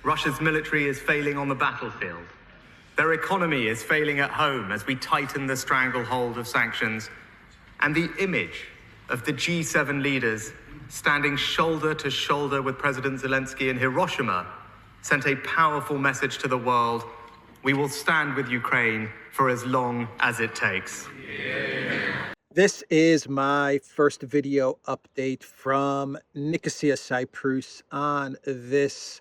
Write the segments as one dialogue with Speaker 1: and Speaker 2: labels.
Speaker 1: Russia's military is failing on the battlefield. Their economy is failing at home as we tighten the stranglehold of sanctions. And the image of the G7 leaders standing shoulder to shoulder with President Zelensky in Hiroshima sent a powerful message to the world: we will stand with Ukraine for as long as it takes.
Speaker 2: This is my first video update from Nicosia, Cyprus on this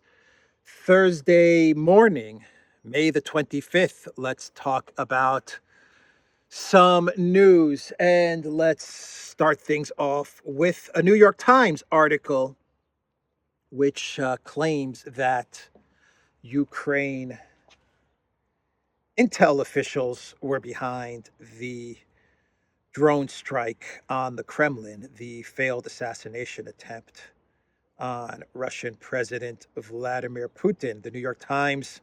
Speaker 2: Thursday morning, May the 25th. Let's talk about some news, and let's start things off with a New York Times article which claims that Ukraine intel officials were behind the drone strike on the Kremlin, the failed assassination attempt on Russian President Vladimir Putin. The New York Times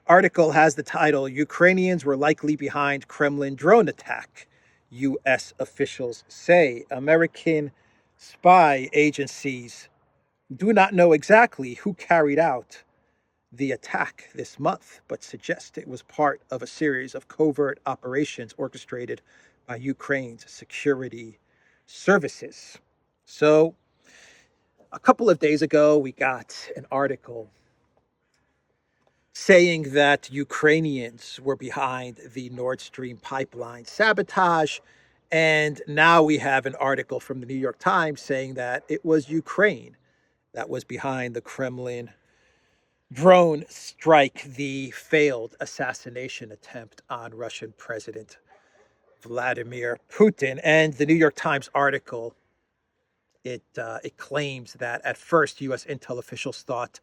Speaker 2: article has the title, "Ukrainians were likely behind Kremlin drone attack, U.S. officials say." American spy agencies do not know exactly who carried out the attack this month, but suggest it was part of a series of covert operations orchestrated by Ukraine's security services. So, a couple of days ago, we got an article saying that Ukrainians were behind the Nord Stream pipeline sabotage. And now we have an article from the New York Times saying that it was Ukraine that was behind the Kremlin drone strike, the failed assassination attempt on Russian President Vladimir Putin. And the New York Times article, it claims that at first U.S. intel officials thought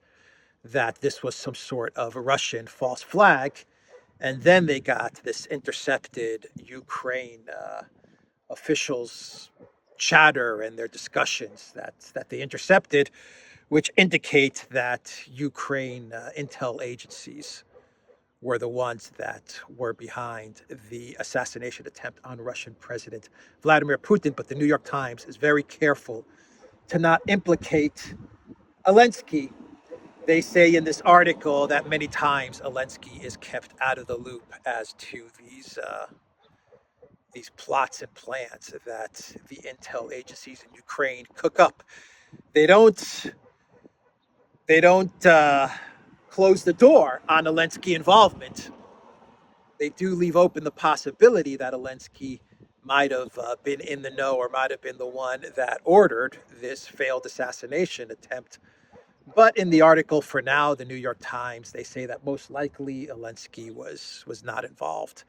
Speaker 2: that this was some sort of Russian false flag, and then they got this intercepted Ukraine officials' chatter and their discussions that they intercepted, which indicate that Ukraine intel agencies were the ones that were behind the assassination attempt on Russian President Vladimir Putin. But the New York Times is very careful to not implicate Elensky. They say in this article that many times Elensky is kept out of the loop as to these plots and plans that the intel agencies in Ukraine cook up. They don't close the door on Elensky involvement. They do leave open the possibility that Elensky might have been in the know, or might have been the one that ordered this failed assassination attempt. But in the article for now, the New York Times, they say that most likely Elensky was not involved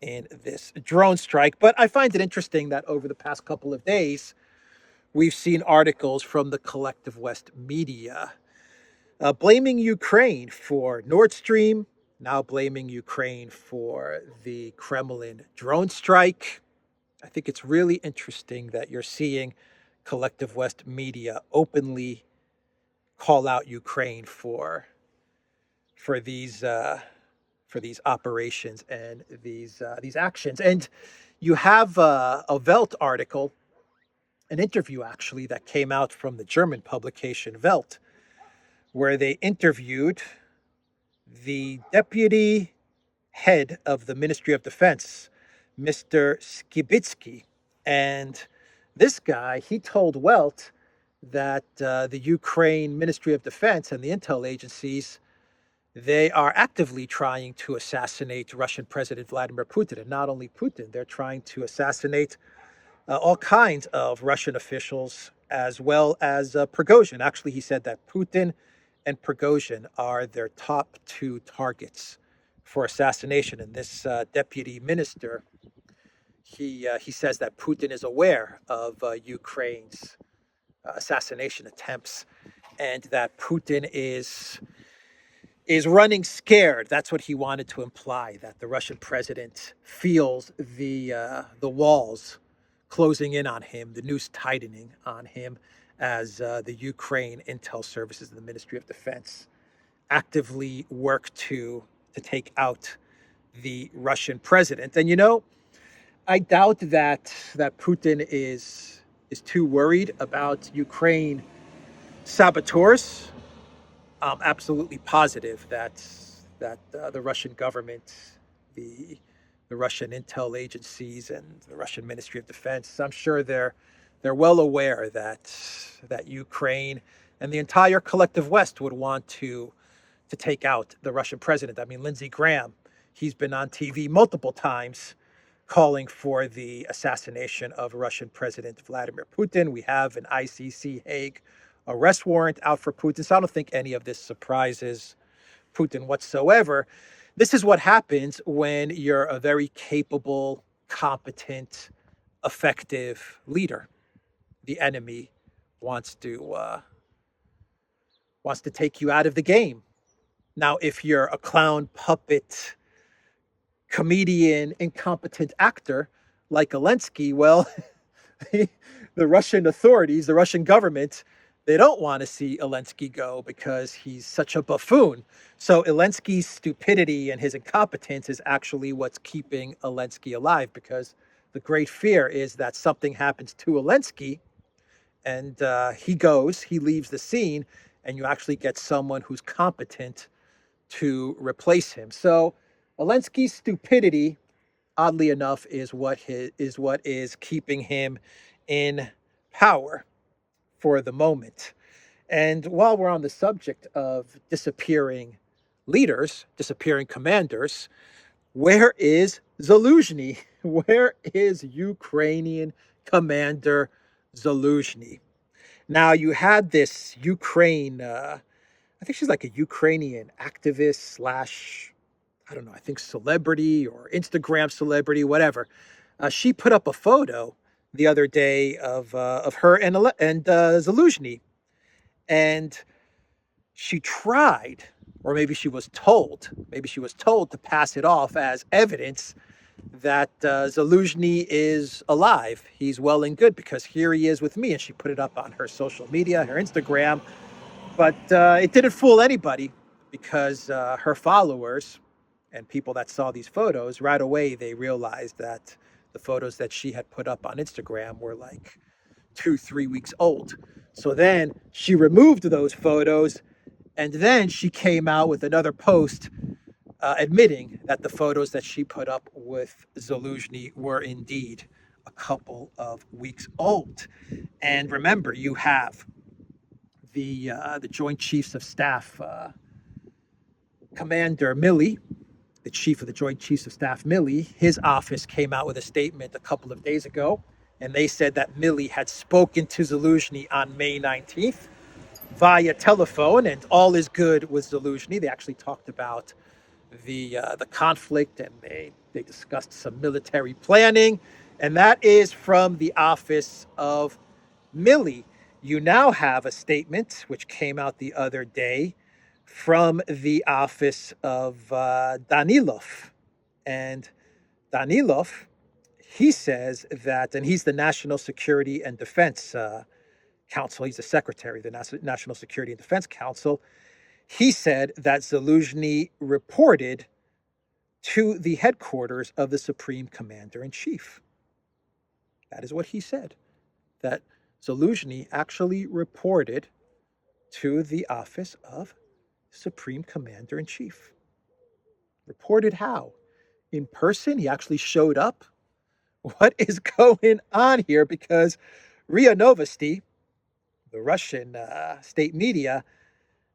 Speaker 2: in this drone strike. But I find it interesting that over the past couple of days, we've seen articles from the collective West media blaming Ukraine for Nord Stream, now blaming Ukraine for the Kremlin drone strike. I think it's really interesting that you're seeing collective West media openly call out Ukraine for these operations and these actions. And you have a Welt article, an interview actually, that came out from the German publication Welt, where they interviewed the deputy head of the Ministry of Defense, Mr. Skibitsky. And this guy, he told Welt that the Ukraine Ministry of Defense and the intel agencies, they are actively trying to assassinate Russian President Vladimir Putin. And not only Putin, they're trying to assassinate all kinds of Russian officials, as well as Prigozhin. Actually, he said that Putin and Prigozhin are their top two targets for assassination. And this deputy minister, he says that Putin is aware of Ukraine's assassination attempts, and that Putin is running scared. That's what he wanted to imply, that the Russian president feels the walls closing in on him, the noose tightening on him, as the Ukraine intel services and the Ministry of Defense actively work to take out the Russian president. And I doubt that Putin is too worried about Ukraine saboteurs. I'm absolutely positive that the Russian government, the the Russian intel agencies, and the Russian Ministry of Defense, I'm sure they're well aware that Ukraine and the entire collective West would want to take out the Russian president. I mean, Lindsey Graham, he's been on TV multiple times calling for the assassination of Russian President Vladimir Putin. We have an ICC Hague arrest warrant out for Putin. So I don't think any of this surprises Putin whatsoever. This is what happens when you're a very capable, competent, effective leader. The enemy wants to take you out of the game. Now, if you're a clown, puppet, comedian, incompetent actor like Elensky, well, the Russian authorities, the Russian government, they don't want to see Elensky go because he's such a buffoon. So Elensky's stupidity and his incompetence is actually what's keeping Elensky alive, because the great fear is that something happens to Elensky and he leaves the scene, and you actually get someone who's competent to replace him. So Elensky's stupidity, oddly enough, is what is keeping him in power for the moment. And while we're on the subject of disappearing leaders, disappearing commanders, where is Zaluzhny? Where is Ukrainian Commander Zaluzhny? Now, you had this Ukraine, I think she's like a Ukrainian activist slash, I don't know, I think celebrity or Instagram celebrity, whatever. She put up a photo the other day of her and Zaluzhny, and she tried, or maybe she was told to pass it off as evidence that Zaluzhny is alive. He's well and good because here he is with me, and she put it up on her social media, her Instagram. But it didn't fool anybody, because her followers and people that saw these photos, right away they realized that the photos that she had put up on Instagram were like 2-3 weeks old. So then she removed those photos, and then she came out with another post admitting that the photos that she put up with Zaluzhny were indeed a couple of weeks old. And remember, you have the Joint Chiefs of Staff Commander Milley, the chief of the Joint Chiefs of Staff Milley. His office came out with a statement a couple of days ago, and they said that Milley had spoken to Zaluzhny on May 19th via telephone, and all is good with Zaluzhny. They actually talked about the conflict, and they discussed some military planning, and that is from the office of Milley. You now have a statement which came out the other day from the office of Danilov. And Danilov, he says that, and he's the National Security and Defense Council, he's the secretary of the National Security and Defense Council. He said that Zaluzhny reported to the headquarters of the Supreme Commander-in-Chief. That is what he said, that Zaluzhny actually reported to the office of Supreme Commander-in-Chief. Reported how? In person? He actually showed up? What is going on here? Because RIA Novosti, the Russian state media,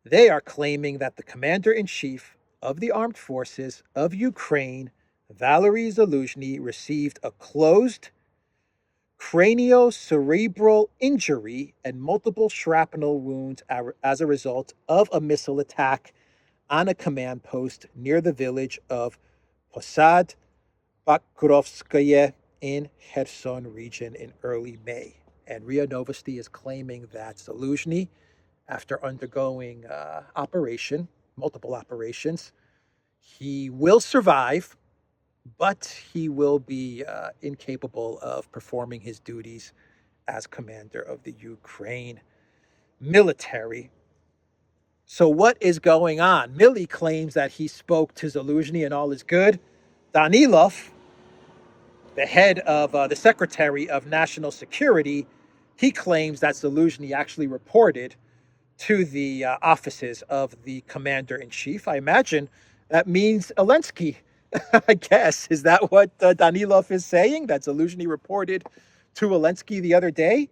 Speaker 2: they are claiming that the Commander-in-Chief of the Armed Forces of Ukraine, Valery Zaluzhny, received a closed craniocerebral injury and multiple shrapnel wounds as a result of a missile attack on a command post near the village of Posad Bakrovskoye in Kherson region in early May. And RIA Novosti is claiming that Zaluzhny, after undergoing multiple operations, he will survive, but he will be incapable of performing his duties as commander of the Ukraine military. So what is going on? Milley claims that he spoke to Zaluzhny and all is good. Danilov, the head of the Secretary of National Security, he claims that Zaluzhny actually reported to the offices of the commander-in-chief. I imagine that means Elensky, I guess. Is that what Danilov is saying? That Zaluzhny reported to Elensky the other day?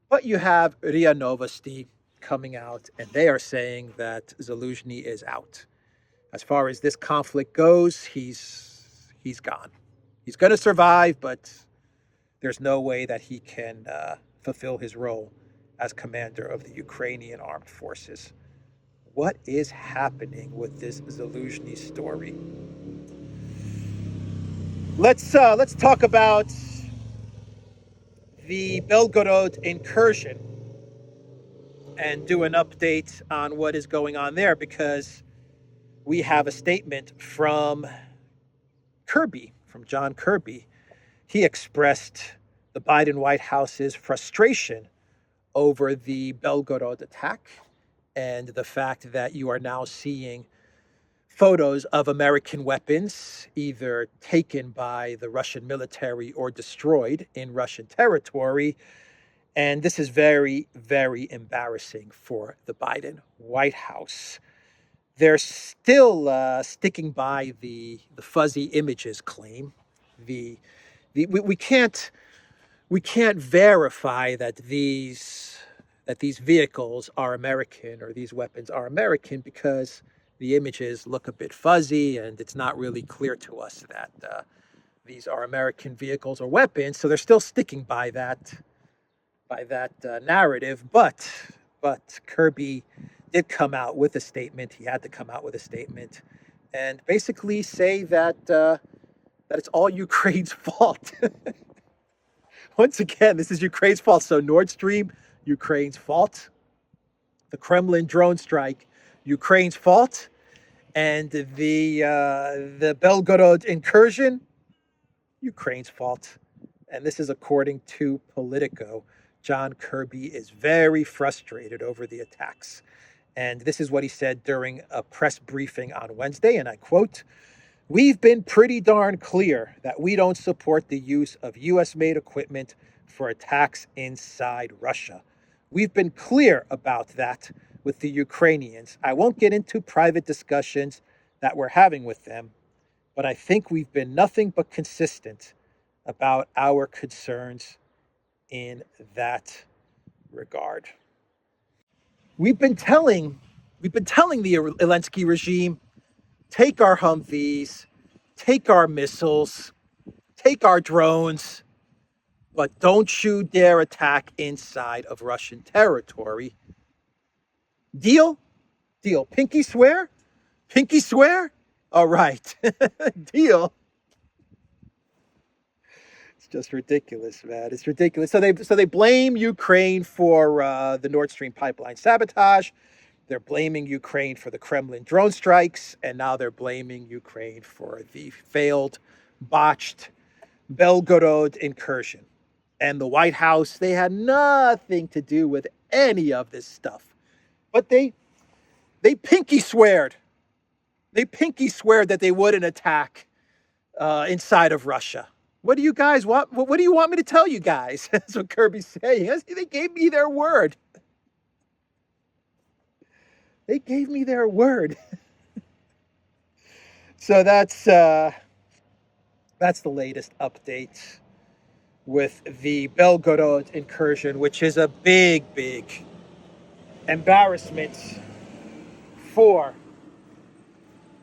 Speaker 2: But you have RIA Novosti coming out, and they are saying that Zaluzhny is out. As far as this conflict goes, he's gone. He's going to survive, but there's no way that he can fulfill his role as commander of the Ukrainian armed forces. What is happening with this Zaluzhny story? Let's talk about the Belgorod incursion and do an update on what is going on there, because we have a statement from Kirby, from John Kirby. He expressed the Biden White House's frustration over the Belgorod attack and the fact that you are now seeing photos of American weapons either taken by the Russian military or destroyed in Russian territory. And this is very, very embarrassing for the Biden White House. They're still sticking by the fuzzy images claim. We can't verify that these vehicles are American or these weapons are American, because the images look a bit fuzzy and it's not really clear to us that these are American vehicles or weapons. So they're still sticking by that narrative. But Kirby did come out with a statement. He had to come out with a statement and basically say that it's all Ukraine's fault. Once again, this is Ukraine's fault. So Nord Stream, Ukraine's fault. The Kremlin drone strike, Ukraine's fault. And the Belgorod incursion, Ukraine's fault. And this is according to Politico. John Kirby is very frustrated over the attacks. And this is what he said during a press briefing on Wednesday, and I quote, "We've been pretty darn clear that we don't support the use of US-made equipment for attacks inside Russia. We've been clear about that with the Ukrainians. I won't get into private discussions that we're having with them, but I think we've been nothing but consistent about our concerns in that regard." We've been telling the Elensky regime, take our Humvees, take our missiles, take our drones, but don't you dare attack inside of Russian territory. Deal? Deal. Pinky swear? Pinky swear? All right. Deal. It's just ridiculous, man. It's ridiculous. So they blame Ukraine for the Nord Stream pipeline sabotage. They're blaming Ukraine for the Kremlin drone strikes, and now they're blaming Ukraine for the failed, botched Belgorod incursion. And the White House, they had nothing to do with any of this stuff. But they pinky sweared. They pinky sweared that they wouldn't attack inside of Russia. What do you guys want? What do you want me to tell you guys? That's what Kirby's saying. They gave me their word. They gave me their word. So that's the latest update with the Belgorod incursion, which is a big, big embarrassment for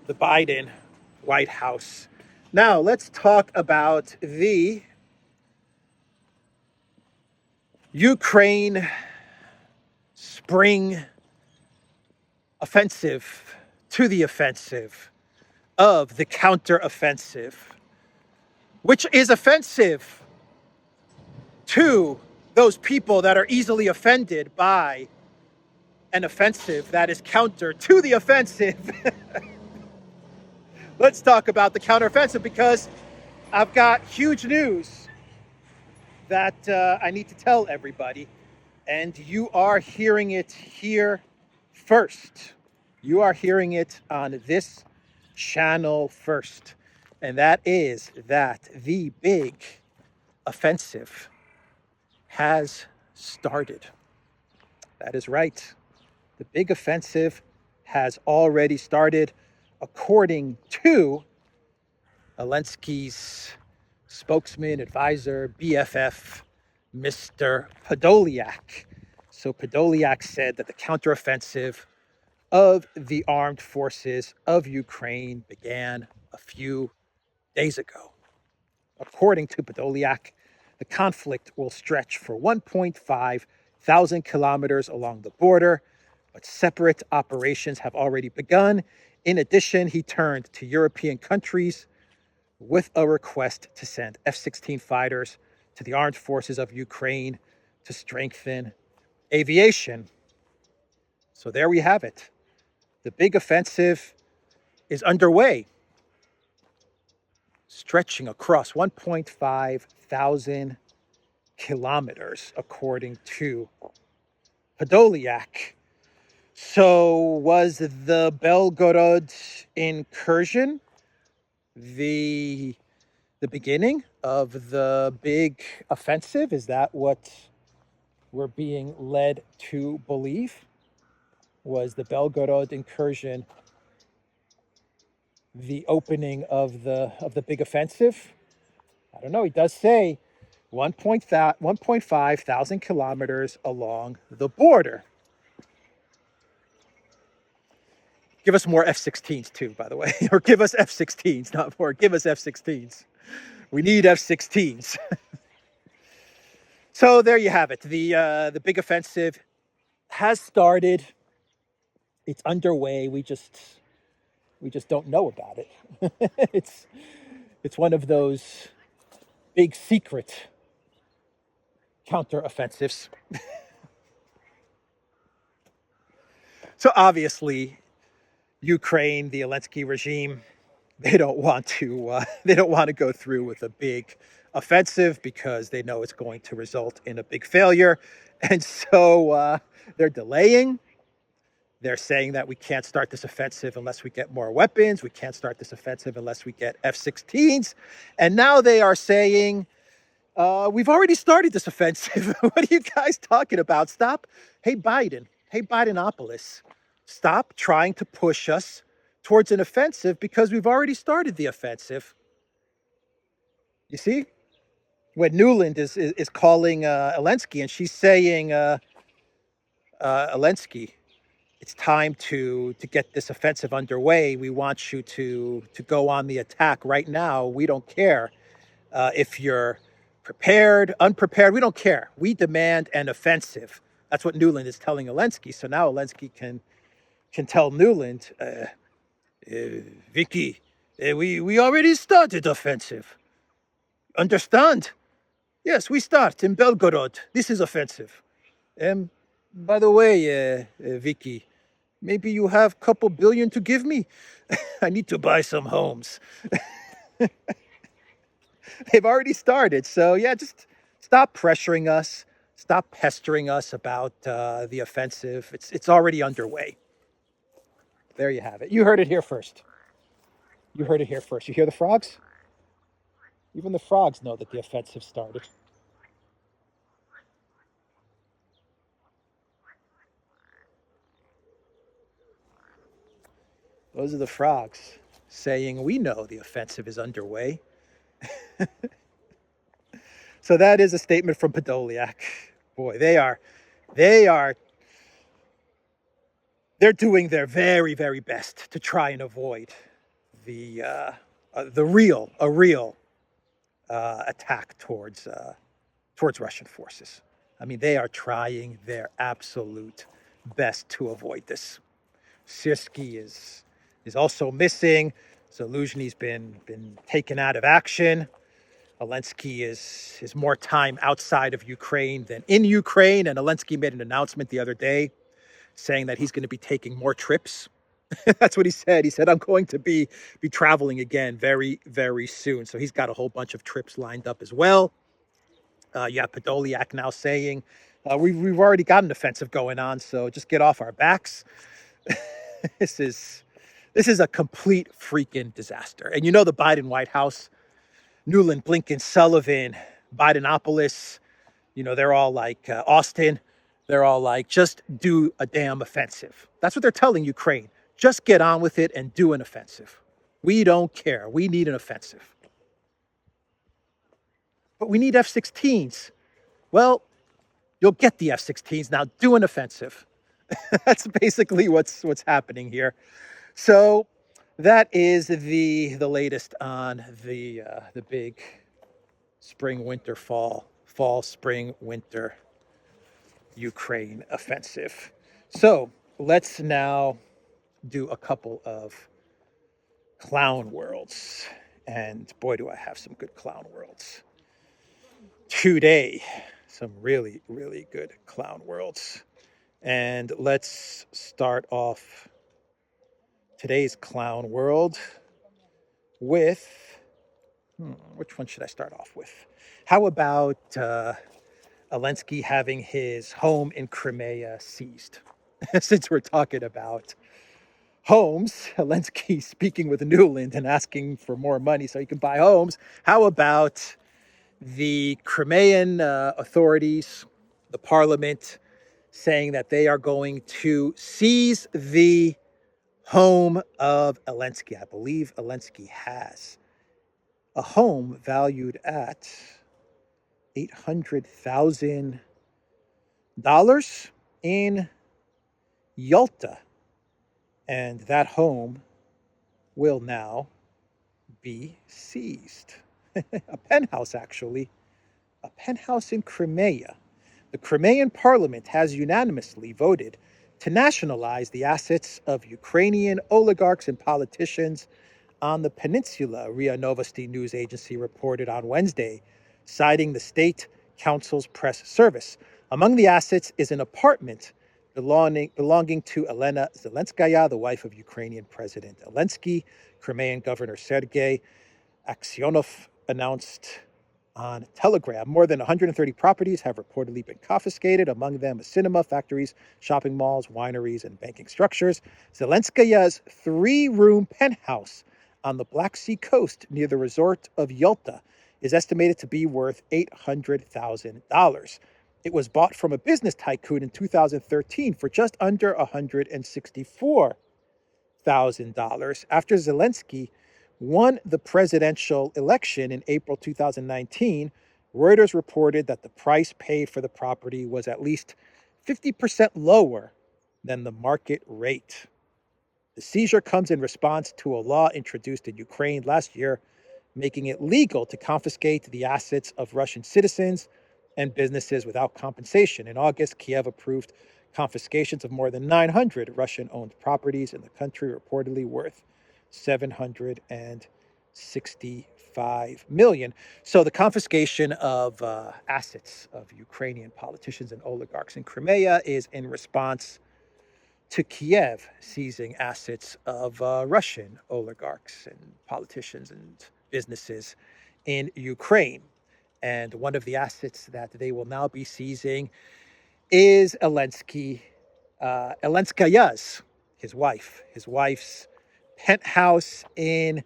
Speaker 2: the Biden White House. Now, let's talk about the Ukraine spring offensive to the offensive of the counteroffensive, which is offensive to those people that are easily offended by an offensive that is counter to the offensive. Let's talk about the counteroffensive, because I've got huge news that I need to tell everybody, and you are hearing it here first. You are hearing it on this channel first, and that is that the big offensive has started. That is right. The big offensive has already started, according to Elensky's spokesman, advisor, BFF, Mr. Podolyak. So Podolyak said that the counteroffensive of the armed forces of Ukraine began a few days ago. According to Podolyak, the conflict will stretch for 1.5 thousand kilometers along the border, but separate operations have already begun. In addition, he turned to European countries with a request to send F-16 fighters to the armed forces of Ukraine to strengthen aviation. So there we have it. The big offensive is underway, stretching across 1.5 thousand kilometers, according to Podolyak. So was the Belgorod incursion the beginning of the big offensive? Is that what we're being led to believe? Was the Belgorod incursion the opening of the big offensive? I don't know. He does say 1.5 thousand kilometers along the border. Give us more F-16s too, by the way, or give us F-16s, not more. Give us F-16s. We need F-16s. So there you have it. The big offensive has started. It's underway. We just don't know about it. It's one of those big secret counteroffensives. So obviously, Ukraine, the Elensky regime, they don't want to go through with a big offensive because they know it's going to result in a big failure, and so they're delaying. They're saying that we can't start this offensive unless we get more weapons. We can't start this offensive unless we get F-16s. And now they are saying, we've already started this offensive. What are you guys talking about? Stop. Hey, Biden. Hey, Bidenopolis. Stop trying to push us towards an offensive because we've already started the offensive. You see? When Nuland is calling Elensky and she's saying, Elensky, it's time to get this offensive underway. We want you to go on the attack right now. We don't care if you're prepared, unprepared. We don't care. We demand an offensive. That's what Nuland is telling Elensky. So now Elensky can tell Nuland, Vicky, we already started offensive. Understand? Yes, we start in Belgorod. This is offensive. By the way, Vicky, maybe you have a couple billion to give me? I need to buy some homes. They've already started. So, yeah, just stop pressuring us. Stop pestering us about the offensive. It's already underway. There you have it. You heard it here first. You heard it here first. You hear the frogs? Even the frogs know that the offensive started. Those are the frogs saying, we know the offensive is underway. So that is a statement from Podolyak. Boy, they're doing their very, very best to try and avoid a real attack towards Russian forces. I mean, they are trying their absolute best to avoid this. Sirsky is also missing. Zaluzhny's been taken out of action. Elensky is more time outside of Ukraine than in Ukraine. And Elensky made an announcement the other day saying that he's going to be taking more trips. That's what he said. He said, I'm going to be traveling again very, very soon. So he's got a whole bunch of trips lined up as well. Podolyak now saying, we've already got an offensive going on, so just get off our backs. This is a complete freaking disaster. And you know the Biden White House, Nuland, Blinken, Sullivan, Bidenopolis, they're all like Austin. They're all like, just do a damn offensive. That's what they're telling Ukraine. Just get on with it and do an offensive. We don't care. We need an offensive. But we need F-16s. Well, you'll get the F-16s. Now do an offensive. That's basically what's happening here. So that is the latest on the big spring, winter, fall, spring, winter Ukraine offensive. So let's now do a couple of clown worlds. And boy, do I have some good clown worlds. Today, some really, really good clown worlds. And let's start off today's clown world with, which one should I start off with? How about Elensky having his home in Crimea seized? Since we're talking about homes, Elensky speaking with Newland and asking for more money so he can buy homes. How about the Crimean authorities, the parliament, saying that they are going to seize the home of Elensky? I believe Elensky has a home valued at $800,000 in Yalta. And that home will now be seized. A penthouse, actually. A penthouse in Crimea. The Crimean parliament has unanimously voted to nationalize the assets of Ukrainian oligarchs and politicians on the peninsula, RIA Novosti news agency reported on Wednesday, citing the state council's press service. Among the assets is an apartment belonging to Elena Zelenskaya, the wife of Ukrainian President Elensky. Crimean Governor Sergei Aksyonov announced on Telegram. More than 130 properties have reportedly been confiscated, among them a cinema, factories, shopping malls, wineries, and banking structures. Zelenskaya's 3-room penthouse on the Black Sea coast near the resort of Yalta is estimated to be worth $800,000. It was bought from a business tycoon in 2013 for just under $164,000 after Zelensky won the presidential election in April 2019. Reuters reported that the price paid for the property was at least 50% lower than the market rate. The seizure comes in response to a law introduced in Ukraine last year, making it legal to confiscate the assets of Russian citizens and businesses without compensation. In August, Kiev approved confiscations of more than 900 Russian-owned properties in the country, reportedly worth $765 million. So the confiscation of assets of Ukrainian politicians and oligarchs in Crimea is in response to Kiev seizing assets of Russian oligarchs and politicians and businesses in Ukraine. And one of the assets that they will now be seizing is Elenskaya's, his wife's penthouse in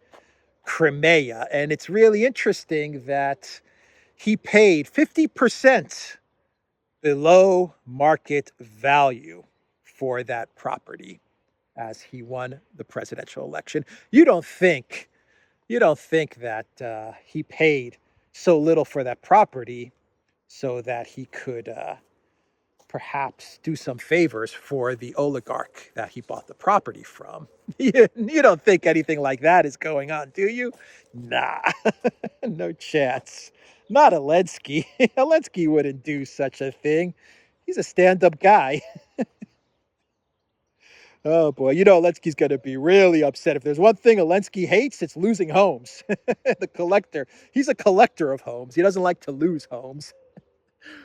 Speaker 2: Crimea. And it's really interesting that he paid 50% below market value for that property as he won the presidential election. You don't think that he paid so little for that property so that he could perhaps do some favors for the oligarch that he bought the property from. You don't think anything like that is going on, do you? Nah, no chance. Not Elensky. Elensky wouldn't do such a thing. He's a stand-up guy. Oh boy, Elensky's going to be really upset. If there's one thing Elensky hates, it's losing homes. The collector. He's a collector of homes. He doesn't like to lose homes.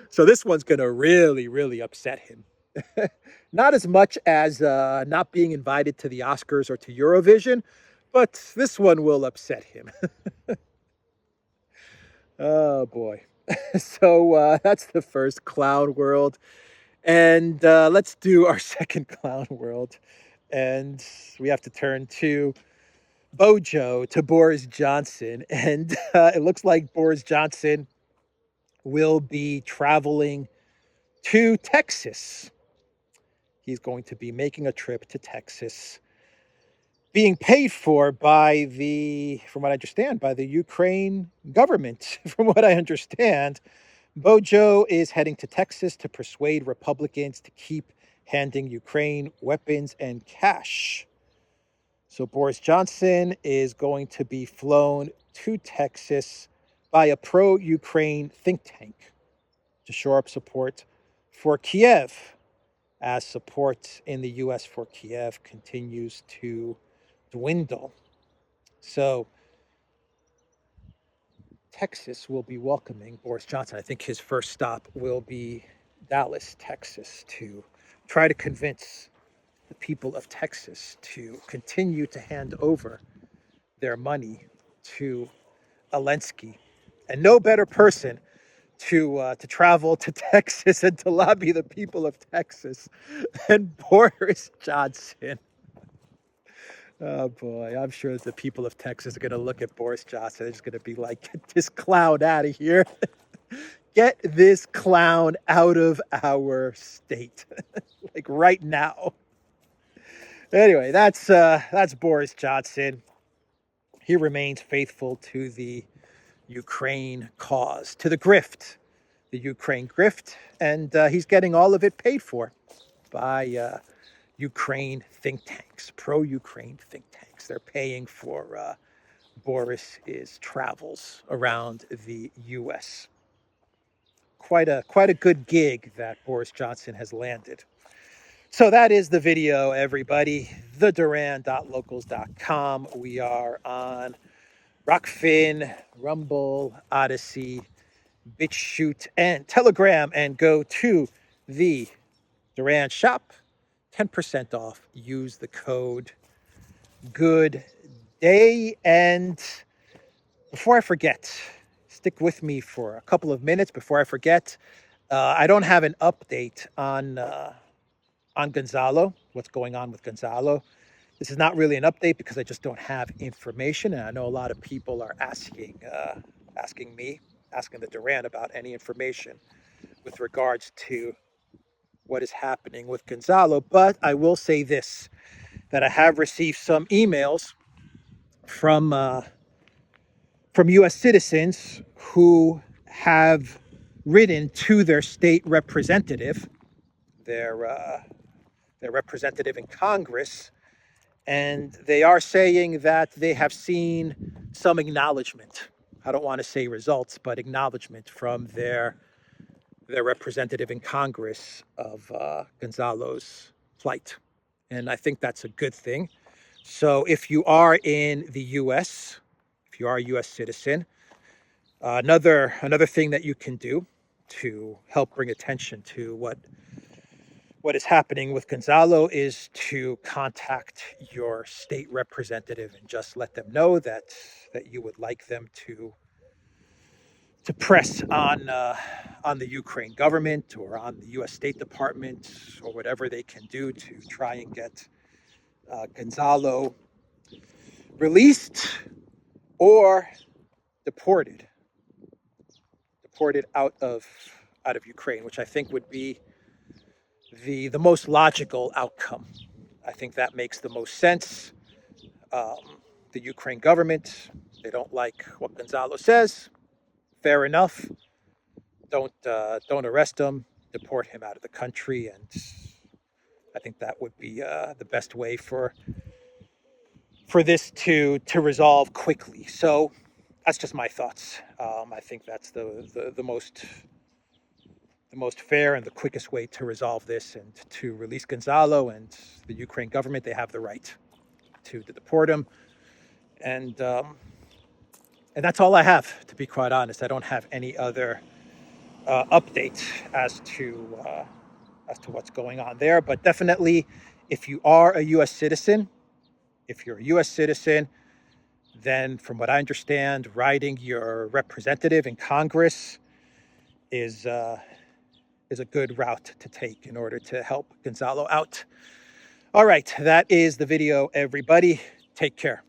Speaker 2: So this one's going to really, really upset him. Not as much as not being invited to the Oscars or to Eurovision, but this one will upset him. Oh boy. So that's the first clown world. And let's do our second clown world. And we have to turn to Bojo, to Boris Johnson. And it looks like Boris Johnson will be traveling to Texas. He's going to be making a trip to Texas, being paid for by from what I understand, by the Ukraine government. From what I understand, Bojo is heading to Texas to persuade Republicans to keep handing Ukraine weapons and cash. So Boris Johnson is going to be flown to Texas by a pro-Ukraine think tank to shore up support for Kiev, as support in the U.S. for Kiev continues to dwindle. So Texas will be welcoming Boris Johnson. I think his first stop will be Dallas, Texas, to try to convince the people of Texas to continue to hand over their money to Elensky. And no better person to travel to Texas and to lobby the people of Texas than Boris Johnson. Oh boy, I'm sure the people of Texas are going to look at Boris Johnson. They're just going to be like, get this clown out of here. Get this clown out of our state. Like right now. Anyway, that's Boris Johnson. He remains faithful to the Ukraine cause, to the grift, the Ukraine grift, and he's getting all of it paid for by Ukraine think tanks, pro-Ukraine think tanks. They're paying for Boris's travels around the U.S. Quite a good gig that Boris Johnson has landed. So that is the video, everybody. TheDuran.locals.com. We are on Rockfin, Rumble, Odyssey, BitChute, and Telegram, and go to the Duran shop. 10% off. Use the code Good Day. And before I forget, stick with me for a couple of minutes before I forget. I don't have an update on Gonzalo, what's going on with Gonzalo. This is not really an update because I just don't have information, and I know a lot of people are asking the Duran about any information with regards to what is happening with Gonzalo. But I will say this, that I have received some emails from U.S. citizens who have written to their state representative, their representative in Congress, and they are saying that they have seen some acknowledgement. I don't want to say results, but acknowledgement from their representative in Congress of Gonzalo's plight. And I think that's a good thing. So if you are in the U.S., if you are a U.S. citizen, another thing that you can do to help bring attention to what is happening with Gonzalo is to contact your state representative and just let them know that you would like them to press on the Ukraine government or on the U.S. State Department or whatever they can do to try and get Gonzalo released or deported out of Ukraine, which I think would be the most logical outcome. I think that makes the most sense. The Ukraine government, they don't like what Gonzalo says. Fair enough. Don't arrest him. Deport him out of the country, and I think that would be the best way for this to resolve quickly. So that's just my thoughts. I think that's the most fair and the quickest way to resolve this and to release Gonzalo. And the Ukraine government, they have the right to deport him. And that's all I have, to be quite honest. I don't have any other update as to what's going on there. But definitely, if you are a U.S. citizen, then from what I understand, writing your representative in Congress is a good route to take in order to help Gonzalo out. All right, that is the video, everybody. Take care.